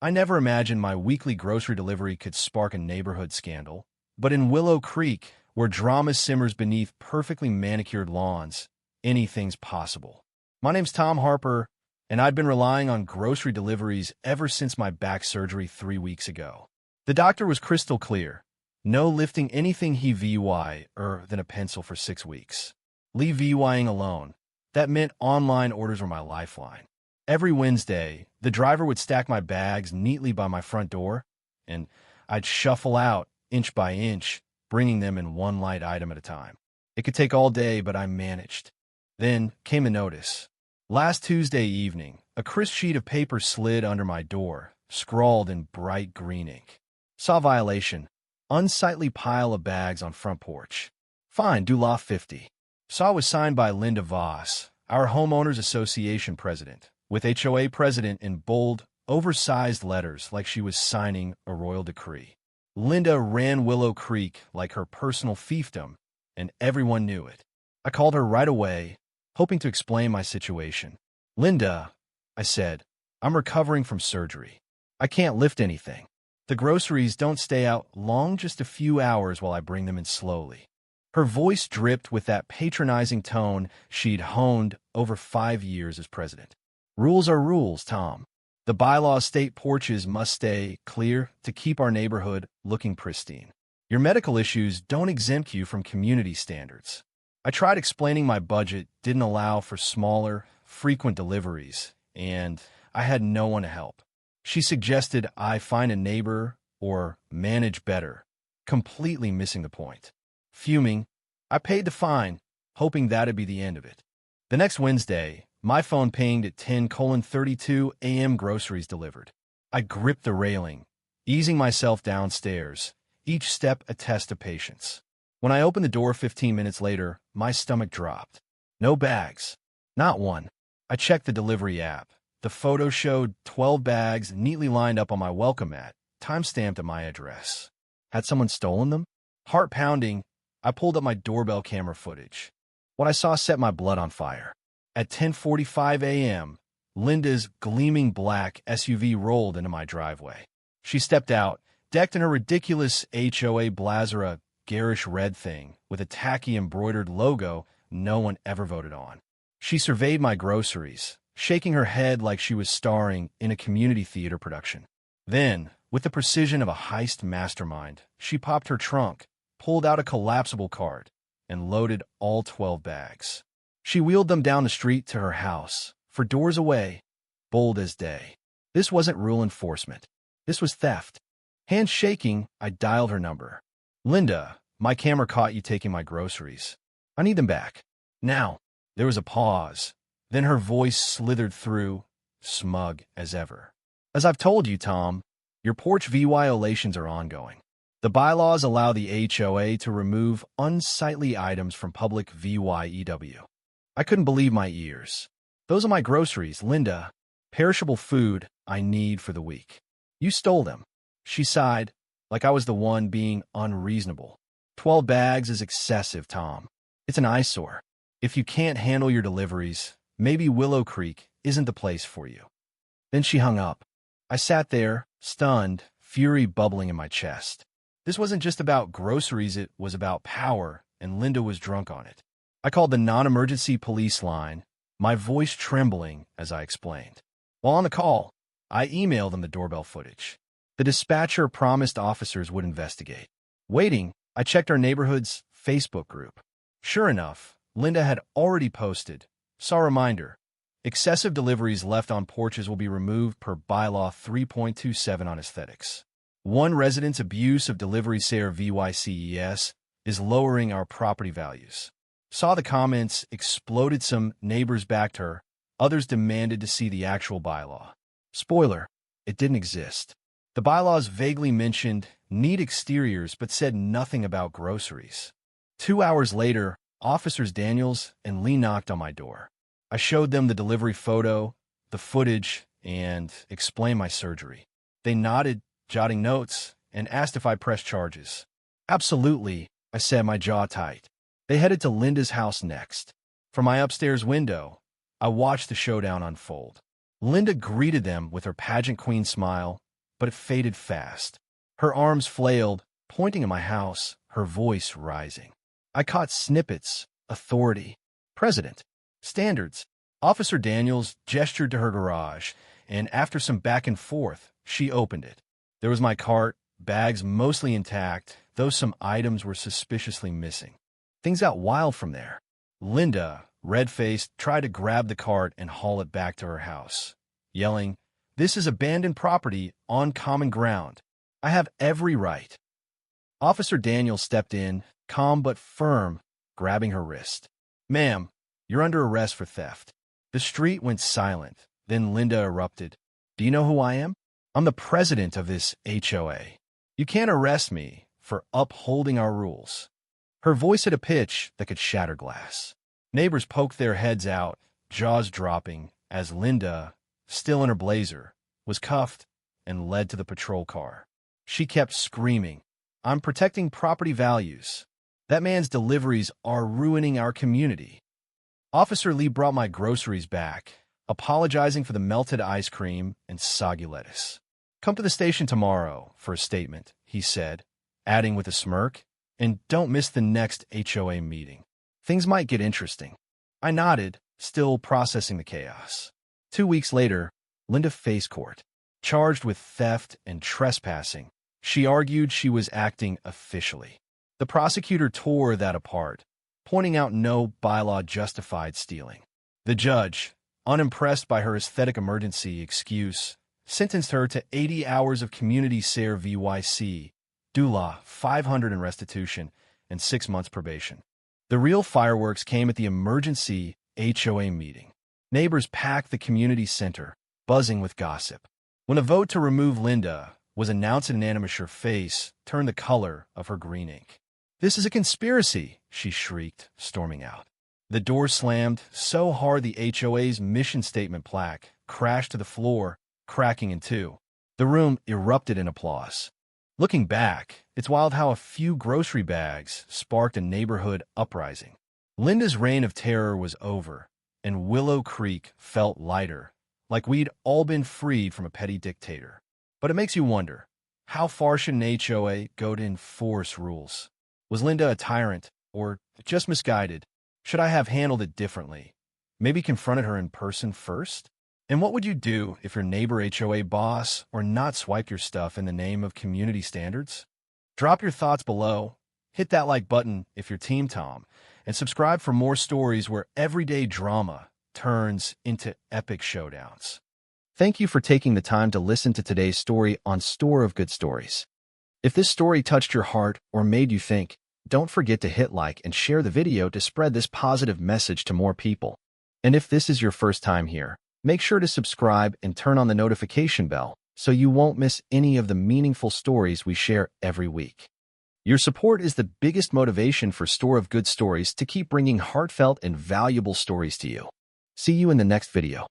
I never imagined my weekly grocery delivery could spark a neighborhood scandal. But in Willow Creek, where drama simmers beneath perfectly manicured lawns, anything's possible. My name's Tom Harper, and I've been relying on grocery deliveries ever since my back surgery 3 weeks ago. The doctor was crystal clear. No lifting anything heavier than a pencil for 6 weeks. Leave VYing alone. That meant online orders were my lifeline. Every Wednesday, the driver would stack my bags neatly by my front door, and I'd shuffle out, inch by inch, bringing them in one light item at a time. It could take all day, but I managed. Then came a notice. Last Tuesday evening, a crisp sheet of paper slid under my door, scrawled in bright green ink. Saw violation. Unsightly pile of bags on front porch. Fine, due law 50. Saw was signed by Linda Voss, our Homeowners Association president, with HOA president in bold, oversized letters like she was signing a royal decree. Linda ran Willow Creek like her personal fiefdom, and everyone knew it. I called her right away, hoping to explain my situation. "Linda," I said, "I'm recovering from surgery. I can't lift anything. The groceries don't stay out long, just a few hours while I bring them in slowly." Her voice dripped with that patronizing tone she'd honed over 5 years as president. "Rules are rules, Tom. The bylaws state porches must stay clear to keep our neighborhood looking pristine. Your medical issues don't exempt you from community standards." I tried explaining my budget didn't allow for smaller, frequent deliveries, and I had no one to help. She suggested I find a neighbor or manage better, completely missing the point. Fuming, I paid the fine, hoping that'd be the end of it. The next Wednesday, my phone pinged at 10:32 a.m. groceries delivered. I gripped the railing, easing myself downstairs, each step a test of patience. When I opened the door 15 minutes later, my stomach dropped. No bags. Not one. I checked the delivery app. The photo showed 12 bags neatly lined up on my welcome mat, time-stamped at my address. Had someone stolen them? Heart pounding, I pulled up my doorbell camera footage. What I saw set my blood on fire. At 10:45 a.m., Linda's gleaming black SUV rolled into my driveway. She stepped out, decked in her ridiculous HOA Blazera garish red thing with a tacky embroidered logo no one ever voted on. She surveyed my groceries, shaking her head like she was starring in a community theater production. Then, with the precision of a heist mastermind, she popped her trunk, pulled out a collapsible cart, and loaded all 12 bags. She wheeled them down the street to her house, for doors away, bold as day. This wasn't rule enforcement. This was theft. Hands shaking, I dialed her number. "Linda, my camera caught you taking my groceries. I need them back. Now." There was a pause. Then her voice slithered through, smug as ever. "As I've told you, Tom, your porch violations are ongoing. The bylaws allow the HOA to remove unsightly items from public VYEW. I couldn't believe my ears. "Those are my groceries, Linda. Perishable food I need for the week. You stole them." She sighed, like I was the one being unreasonable. 12 bags is excessive, Tom. It's an eyesore. If you can't handle your deliveries, maybe Willow Creek isn't the place for you." Then she hung up. I sat there, stunned, fury bubbling in my chest. This wasn't just about groceries, it was about power, and Linda was drunk on it. I called the non-emergency police line, my voice trembling as I explained. While on the call, I emailed them the doorbell footage. The dispatcher promised officers would investigate. Waiting, I checked our neighborhood's Facebook group. Sure enough, Linda had already posted. Saw a reminder. Excessive deliveries left on porches will be removed per bylaw 3.27 on aesthetics. One resident's abuse of delivery SARE VYCES is lowering our property values. Saw the comments, exploded. Some neighbors backed her. Others demanded to see the actual bylaw. Spoiler, it didn't exist. The bylaws vaguely mentioned neat exteriors but said nothing about groceries. 2 hours later, Officers Daniels and Lee knocked on my door. I showed them the delivery photo, the footage, and explained my surgery. They nodded, jotting notes, and asked if I pressed charges. "Absolutely," I said, my jaw tight. They headed to Linda's house next. From my upstairs window, I watched the showdown unfold. Linda greeted them with her pageant queen smile, but it faded fast. Her arms flailed, pointing at my house, her voice rising. I caught snippets: authority, president, standards. Officer Daniels gestured to her garage, and after some back and forth, she opened it. There was my cart, bags mostly intact, though some items were suspiciously missing. Things got wild from there. Linda, red-faced, tried to grab the cart and haul it back to her house, yelling, "This is abandoned property on common ground. I have every right." Officer Daniels stepped in, calm but firm, grabbing her wrist. "Ma'am, you're under arrest for theft." The street went silent. Then Linda erupted. "Do you know who I am? I'm the president of this HOA. You can't arrest me for upholding our rules." Her voice had a pitch that could shatter glass. Neighbors poked their heads out, jaws dropping, as Linda, still in her blazer, was cuffed and led to the patrol car. She kept screaming, "I'm protecting property values. That man's deliveries are ruining our community." Officer Lee brought my groceries back, apologizing for the melted ice cream and soggy lettuce. "Come to the station tomorrow for a statement," he said, adding with a smirk, "and don't miss the next HOA meeting. Things might get interesting." I nodded, still processing the chaos. 2 weeks later, Linda faced court, charged with theft and trespassing. She argued she was acting officially. The prosecutor tore that apart, pointing out no bylaw justified stealing. The judge, unimpressed by her aesthetic emergency excuse, sentenced her to 80 hours of community care VYC, DULA, 500 in restitution, and 6 months probation. The real fireworks came at the emergency HOA meeting. Neighbors packed the community center, buzzing with gossip. When a vote to remove Linda was announced, an unanimous, her face turned the color of her green ink. "This is a conspiracy," she shrieked, storming out. The door slammed so hard the HOA's mission statement plaque crashed to the floor, cracking in two. The room erupted in applause. Looking back, it's wild how a few grocery bags sparked a neighborhood uprising. Linda's reign of terror was over, and Willow Creek felt lighter, like we'd all been freed from a petty dictator. But it makes you wonder, how far should an HOA go to enforce rules? Was Linda a tyrant, or just misguided? Should I have handled it differently? Maybe confronted her in person first? And what would you do if your neighbor HOA boss or not swiped your stuff in the name of community standards? Drop your thoughts below, hit that like button if you're Team Tom, and subscribe for more stories where everyday drama turns into epic showdowns. Thank you for taking the time to listen to today's story on Store of Good Stories. If this story touched your heart or made you think, don't forget to hit like and share the video to spread this positive message to more people. And if this is your first time here, make sure to subscribe and turn on the notification bell so you won't miss any of the meaningful stories we share every week. Your support is the biggest motivation for Store of Good Stories to keep bringing heartfelt and valuable stories to you. See you in the next video.